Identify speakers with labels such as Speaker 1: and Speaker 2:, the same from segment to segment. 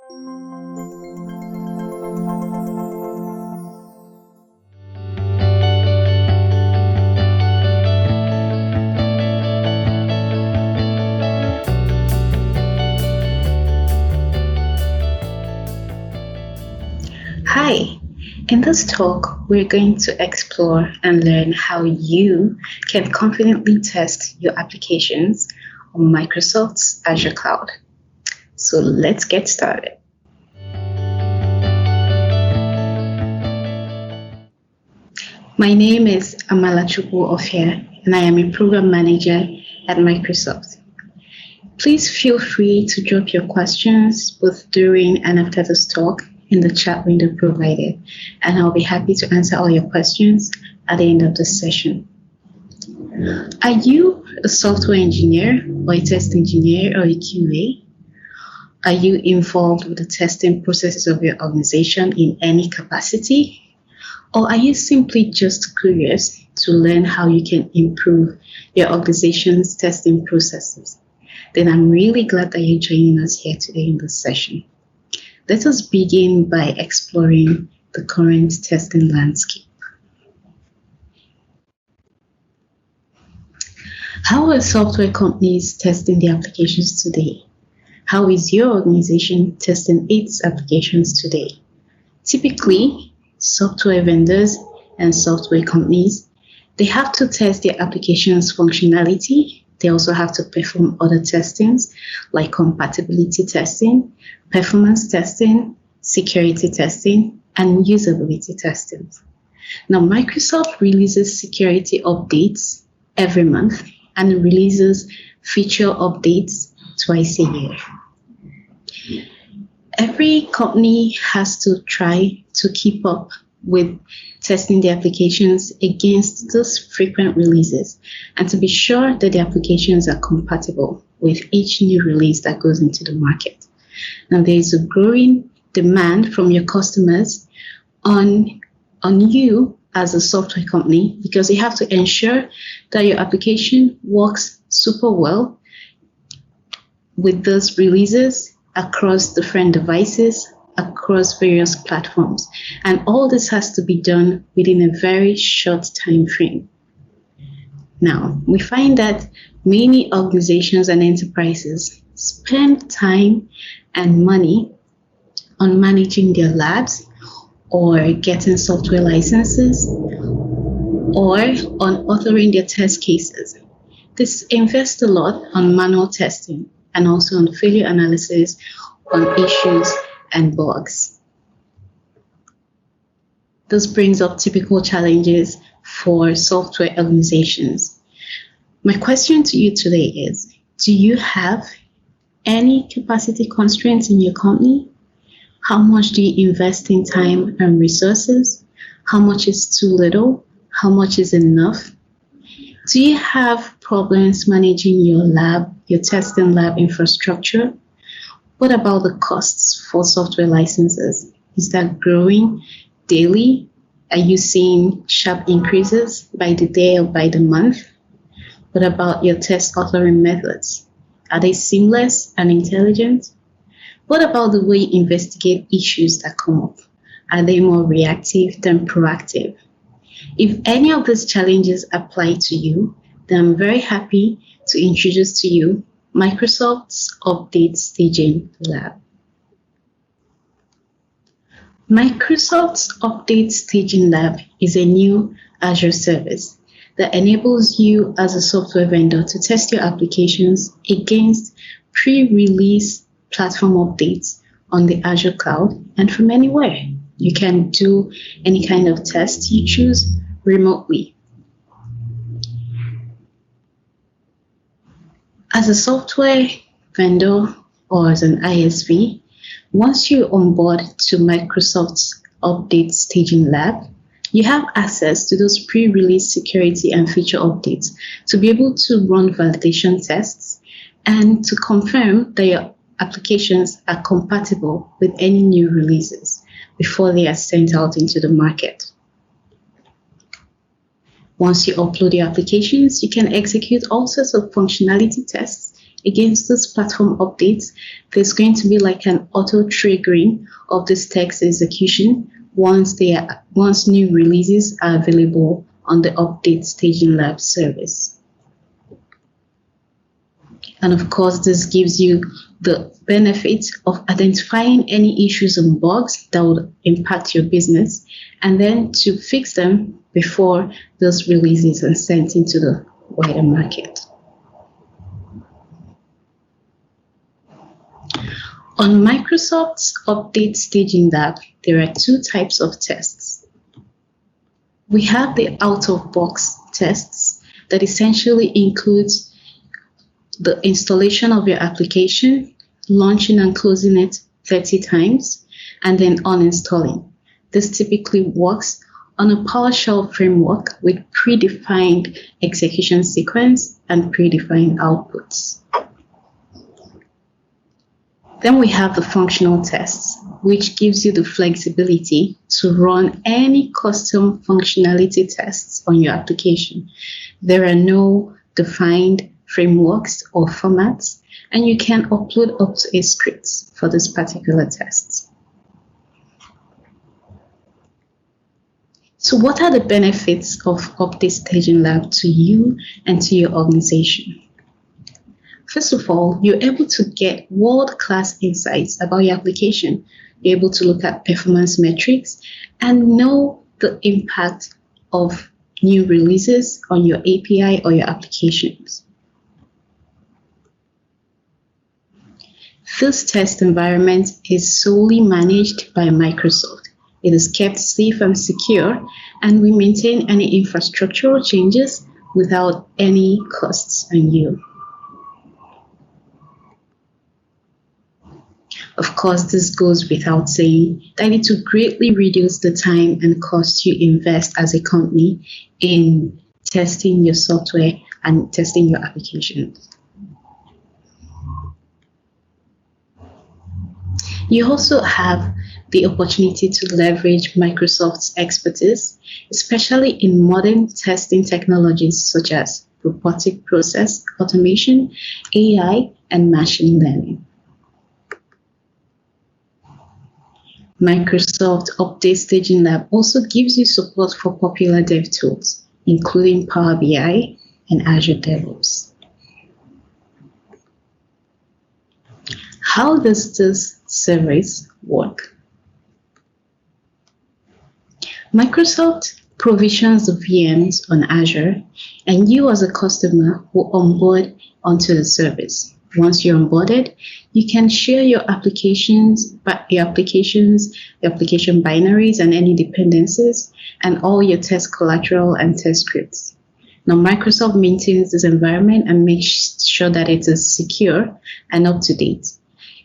Speaker 1: Hi, in this talk, we're going to explore and learn how you can confidently test your applications on Microsoft's Azure cloud. So let's get started. My name is Amalachukwu Offiah, and I am a program manager at Microsoft. Please feel free to drop your questions both during and after this talk in the chat window provided, and I'll be happy to answer all your questions at the end of this session. Are you a software engineer or a test engineer or a QA? Are you involved with the testing processes of your organization in any capacity? Or are you simply just curious to learn how you can improve your organization's testing processes? Then I'm really glad that you're joining us here today in this session. Let us begin by exploring the current testing landscape. How are software companies testing their applications today? How is your organization testing its applications today? Typically, software vendors and software companies, they have to test their application's functionality. They also have to perform other testings like compatibility testing, performance testing, security testing, and usability testing. Now, Microsoft releases security updates every month and releases feature updates twice a year. Every company has to try to keep up with testing the applications against those frequent releases and to be sure that the applications are compatible with each new release that goes into the market. Now, there is a growing demand from your customers on you as a software company because you have to ensure that your application works super well with those releases across different devices, across various platforms. And all this has to be done within a very short time frame. Now, we find that many organizations and enterprises spend time and money on managing their labs or getting software licenses or on authoring their test cases. This invests a lot on manual testing and also on failure analysis on issues and bugs. This brings up typical challenges for software organizations. My question to you today is, do you have any capacity constraints in your company? How much do you invest in time and resources? How much is too little? How much is enough? Do you have problems managing your lab, your testing lab infrastructure? What about the costs for software licenses? Is that growing daily? Are you seeing sharp increases by the day or by the month? What about your test authoring methods? Are they seamless and intelligent? What about the way you investigate issues that come up? Are they more reactive than proactive? If any of these challenges apply to you, then I'm very happy to introduce to you Microsoft's Update Staging Lab. Microsoft's Update Staging Lab is a new Azure service that enables you as a software vendor to test your applications against pre-release platform updates on the Azure cloud and from anywhere. You can do any kind of test you choose remotely. As a software vendor or as an ISV, once you onboard to Microsoft's Update Staging Lab, you have access to those pre-release security and feature updates to be able to run validation tests and to confirm that your applications are compatible with any new releases before they are sent out into the market. Once you upload your applications, you can execute all sorts of functionality tests against these platform updates, there's going to be like an auto triggering of this text execution once new releases are available on the Update Staging Lab service. And of course, this gives you the benefit of identifying any issues and bugs that would impact your business, and then to fix them before those releases are sent into the wider market. On Microsoft's Update Staging Lab, there are two types of tests. We have the out-of-box tests that essentially includes the installation of your application, launching and closing it 30 times, and then uninstalling. This typically works on a PowerShell framework with predefined execution sequence and predefined outputs. Then we have the functional tests, which gives you the flexibility to run any custom functionality tests on your application. There are no defined frameworks or formats, and you can upload up to a script for this particular test. So what are the benefits of Update Staging Lab to you and to your organization? First of all, you're able to get world-class insights about your application. You're able to look at performance metrics and know the impact of new releases on your API or your applications. This test environment is solely managed by Microsoft. It is kept safe and secure, and we maintain any infrastructural changes without any costs on you. Of course, this goes without saying that it will greatly reduce the time and cost you invest as a company in testing your software and testing your applications. You also have the opportunity to leverage Microsoft's expertise, especially in modern testing technologies such as robotic process automation, AI, and machine learning. Microsoft Update Staging Lab also gives you support for popular dev tools, including Power BI and Azure DevOps. How does this service work? Microsoft provisions the VMs on Azure, and you as a customer will onboard onto the service. Once you're onboarded, you can share your application binaries and any dependencies, and all your test collateral and test scripts. Now, Microsoft maintains this environment and makes sure that it is secure and up to date.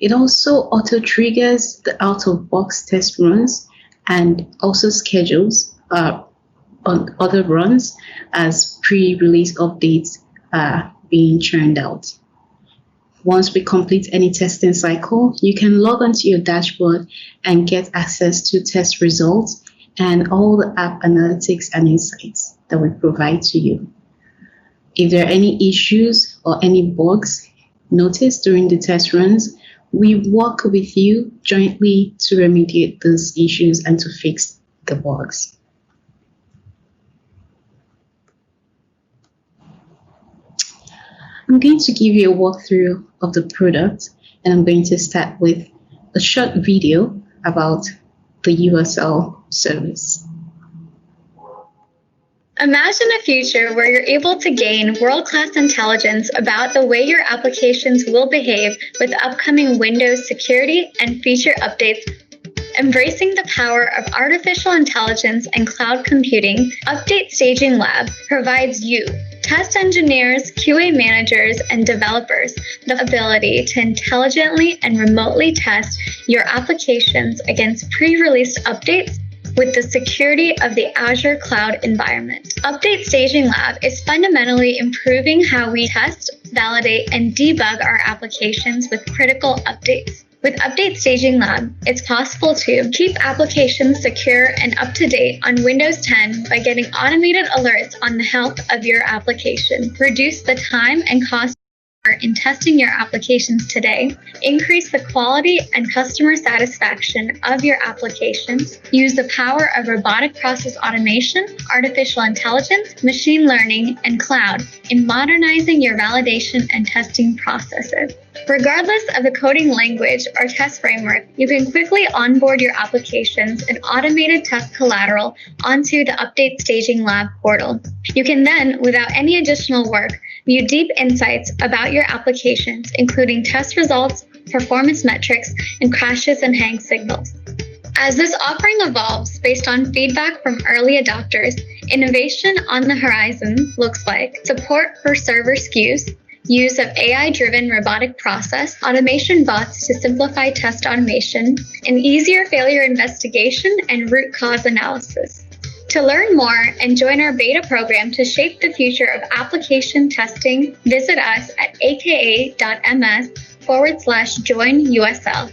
Speaker 1: It also auto-triggers the out-of-box test runs and also schedules on other runs as pre-release updates are being churned out. Once we complete any testing cycle, you can log onto your dashboard and get access to test results and all the app analytics and insights that we provide to you. If there are any issues or any bugs noticed during the test runs, we work with you jointly to remediate those issues and to fix the bugs. I'm going to give you a walkthrough of the product, and I'm going to start with a short video about the USL service.
Speaker 2: Imagine a future where you're able to gain world-class intelligence about the way your applications will behave with upcoming Windows security and feature updates. Embracing the power of artificial intelligence and cloud computing, Update Staging Lab provides you, test engineers, QA managers, and developers the ability to intelligently and remotely test your applications against pre-released updates with the security of the Azure cloud environment. Update Staging Lab is fundamentally improving how we test, validate, and debug our applications with critical updates. With Update Staging Lab, it's possible to keep applications secure and up to date on Windows 10 by getting automated alerts on the health of your application, reduce the time and cost in testing your applications today, increase the quality and customer satisfaction of your applications, use the power of robotic process automation, artificial intelligence, machine learning, and cloud in modernizing your validation and testing processes. Regardless of the coding language or test framework, you can quickly onboard your applications and automated test collateral onto the Update Staging Lab portal. You can then, without any additional work, view deep insights about your applications, including test results, performance metrics, and crashes and hang signals. As this offering evolves based on feedback from early adopters, innovation on the horizon looks like support for server SKUs, use of AI-driven robotic process automation bots to simplify test automation, and easier failure investigation and root cause analysis. To learn more and join our beta program to shape the future of application testing, visit us at aka.ms/joinUSL.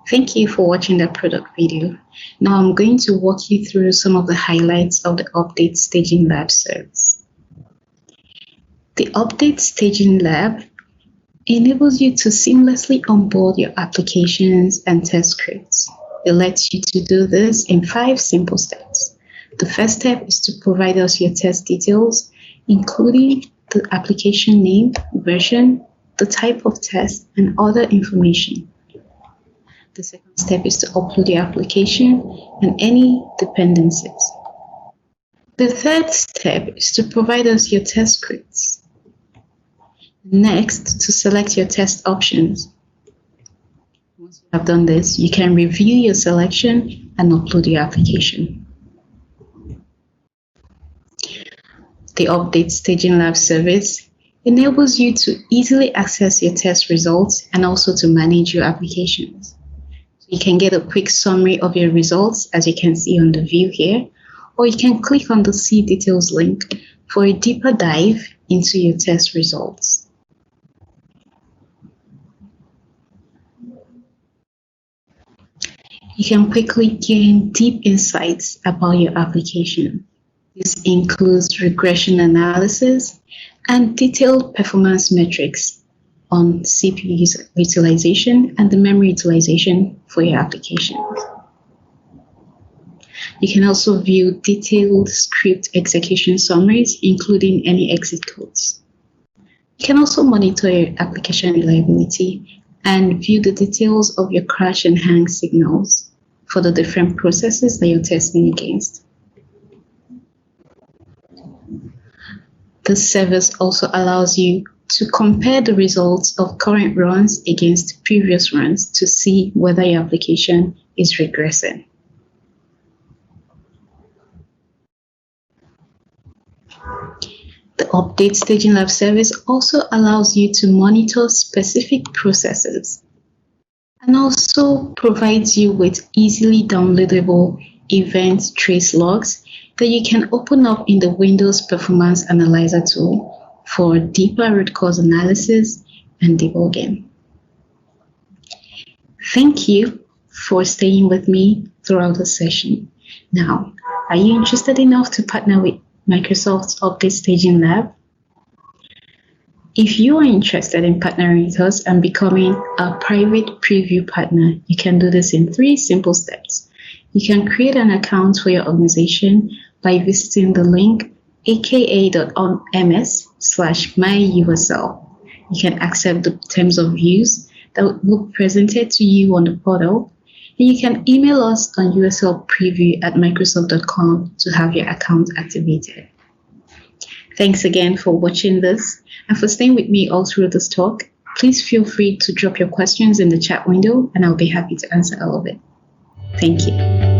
Speaker 1: Thank you for watching the product video. Now I'm going to walk you through some of the highlights of the Update Staging Lab service. The Update Staging Lab enables you to seamlessly onboard your applications and test scripts. It lets you to do this in 5 simple steps. The first step is to provide us your test details, including the application name, version, the type of test, and other information. The second step is to upload your application and any dependencies. The third step is to provide us your test scripts. Next, to select your test options. Once you have done this, you can review your selection and upload your application. The Update Staging Lab service enables you to easily access your test results and also to manage your applications. You can get a quick summary of your results, as you can see on the view here, or you can click on the See Details link for a deeper dive into your test results. You can quickly gain deep insights about your application. This includes regression analysis and detailed performance metrics on CPU utilization and the memory utilization for your application. You can also view detailed script execution summaries, including any exit codes. You can also monitor your application reliability and view the details of your crash and hang signals for the different processes that you're testing against. This service also allows you to compare the results of current runs against previous runs to see whether your application is regressing. The Update Staging Lab service also allows you to monitor specific processes and also provides you with easily downloadable event trace logs that you can open up in the Windows Performance Analyzer tool for deeper root cause analysis and debugging. Thank you for staying with me throughout the session. Now, are you interested enough to partner with Microsoft's Update Staging Lab? If you are interested in partnering with us and becoming a private preview partner, you can do this in 3 simple steps. You can create an account for your organization by visiting the link aka.ms/myusl. You can accept the terms of use that will be presented to you on the portal, and you can email us on uslpreview@microsoft.com to have your account activated. Thanks again for watching this and for staying with me all through this talk. Please feel free to drop your questions in the chat window and I'll be happy to answer all of it. Thank you.